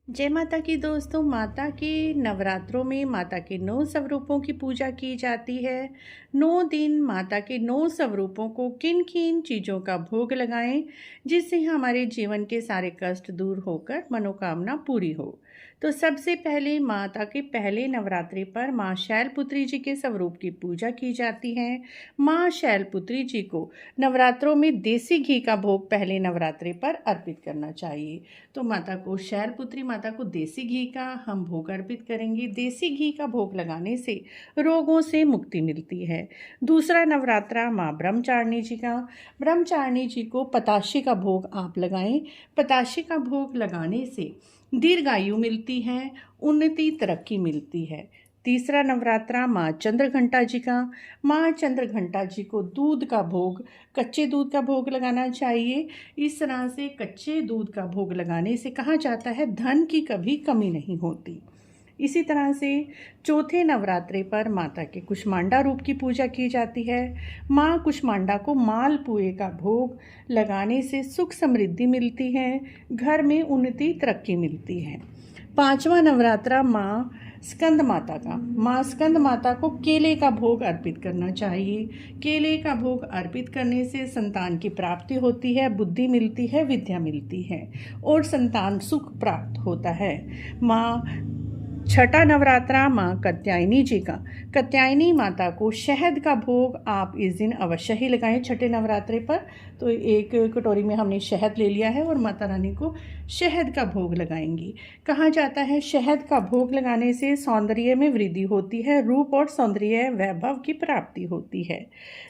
जय माता की दोस्तों। माता के नवरात्रों में माता के 9 स्वरूपों की पूजा की जाती है। 9 दिन माता के 9 स्वरूपों को किन किन चीज़ों का भोग लगाएं जिससे हमारे जीवन के सारे कष्ट दूर होकर मनोकामना पूरी हो। तो सबसे पहले माता के पहले नवरात्रि पर माँ शैलपुत्री जी के स्वरूप की पूजा की जाती है। माँ शैलपुत्री जी को नवरात्रों में देसी घी का भोग पहले नवरात्रि पर अर्पित करना चाहिए। तो माता को शैलपुत्री माता को देसी घी का हम भोग अर्पित करेंगे। देसी घी का भोग लगाने से रोगों से मुक्ति मिलती है। दूसरा नवरात्रा माँ ब्रह्मचारिणी जी का। ब्रह्मचारिणी जी को पताशे का भोग आप लगाएं। पताशे का भोग लगाने से दीर्घायु मिलती है, उन्नति तरक्की मिलती है। तीसरा नवरात्रा माँ चंद्रघंटा जी का। माँ चंद्रघंटा जी को दूध का भोग, कच्चे दूध का भोग लगाना चाहिए। इस तरह से कच्चे दूध का भोग लगाने से कहा जाता है धन की कभी कमी नहीं होती। इसी तरह से चौथे नवरात्रे पर माता के कुष्मांडा रूप की पूजा की जाती है। माँ कुष्मांडा को मालपुए का भोग लगाने से सुख समृद्धि मिलती है, घर में उन्नति तरक्की मिलती है। पांचवा नवरात्रा माँ स्कंद माता का। माँ स्कंद माता को केले का भोग अर्पित करना चाहिए। केले का भोग अर्पित करने से संतान की प्राप्ति होती है, बुद्धि मिलती है, विद्या मिलती है और संतान सुख प्राप्त होता है। माँ छठा नवरात्रा माँ कात्यायनी जी का। कात्यायनी माता को शहद का भोग आप इस दिन अवश्य ही लगाएं छठे नवरात्रे पर। तो एक कटोरी में हमने शहद ले लिया है और माता रानी को शहद का भोग लगाएंगी। कहा जाता है शहद का भोग लगाने से सौंदर्य में वृद्धि होती है, रूप और सौंदर्य वैभव की प्राप्ति होती है।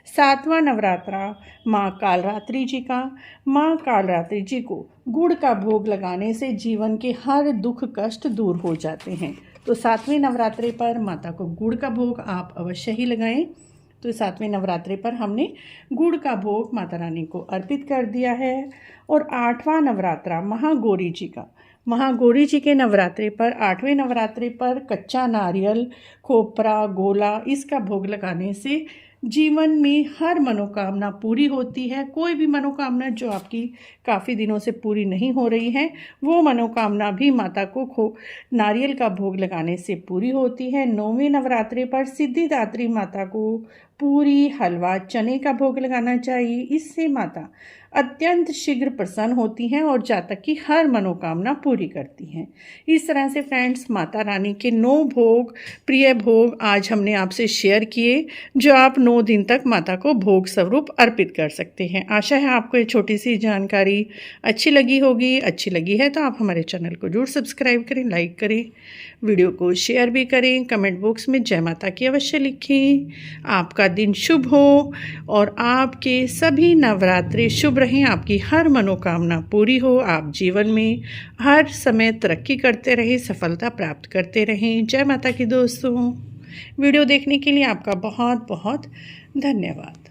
सातवां नवरात्रा माँ कालरात्रि जी का। माँ कालरात्रि जी को गुड़ का भोग लगाने से जीवन के हर दुख कष्ट दूर हो जाते हैं। तो सातवें नवरात्रे पर माता को गुड़ का भोग आप अवश्य ही लगाएं। तो सातवें नवरात्रे पर हमने गुड़ का भोग माता रानी को अर्पित कर दिया है। और आठवां नवरात्रा महागौरी जी का। महागौरी जी के नवरात्रे पर आठवें नवरात्रे पर कच्चा नारियल, खोपरा, गोला इसका भोग लगाने से जीवन में हर मनोकामना पूरी होती है। कोई भी मनोकामना जो आपकी काफ़ी दिनों से पूरी नहीं हो रही है वो मनोकामना भी माता को नारियल का भोग लगाने से पूरी होती है। नौवें नवरात्रि पर सिद्धिदात्री माता को पूरी, हलवा, चने का भोग लगाना चाहिए। इससे माता अत्यंत शीघ्र प्रसन्न होती हैं और जातक की हर मनोकामना पूरी करती हैं। इस तरह से फ्रेंड्स माता रानी के 9 भोग, प्रिय भोग आज हमने आपसे शेयर किए जो आप 9 दिन तक माता को भोग स्वरूप अर्पित कर सकते हैं। आशा है आपको ये छोटी सी जानकारी अच्छी लगी होगी। अच्छी लगी है तो आप हमारे चैनल को जरूर सब्सक्राइब करें, लाइक करें, वीडियो को शेयर भी करें, कमेंट बॉक्स में जय माता की अवश्य लिखें। आपका दिन शुभ हो और आपके सभी नवरात्रि शुभ रहें, आपकी हर मनोकामना पूरी हो, आप जीवन में हर समय तरक्की करते रहें, सफलता प्राप्त करते रहें। जय माता की दोस्तों। वीडियो देखने के लिए आपका बहुत बहुत धन्यवाद।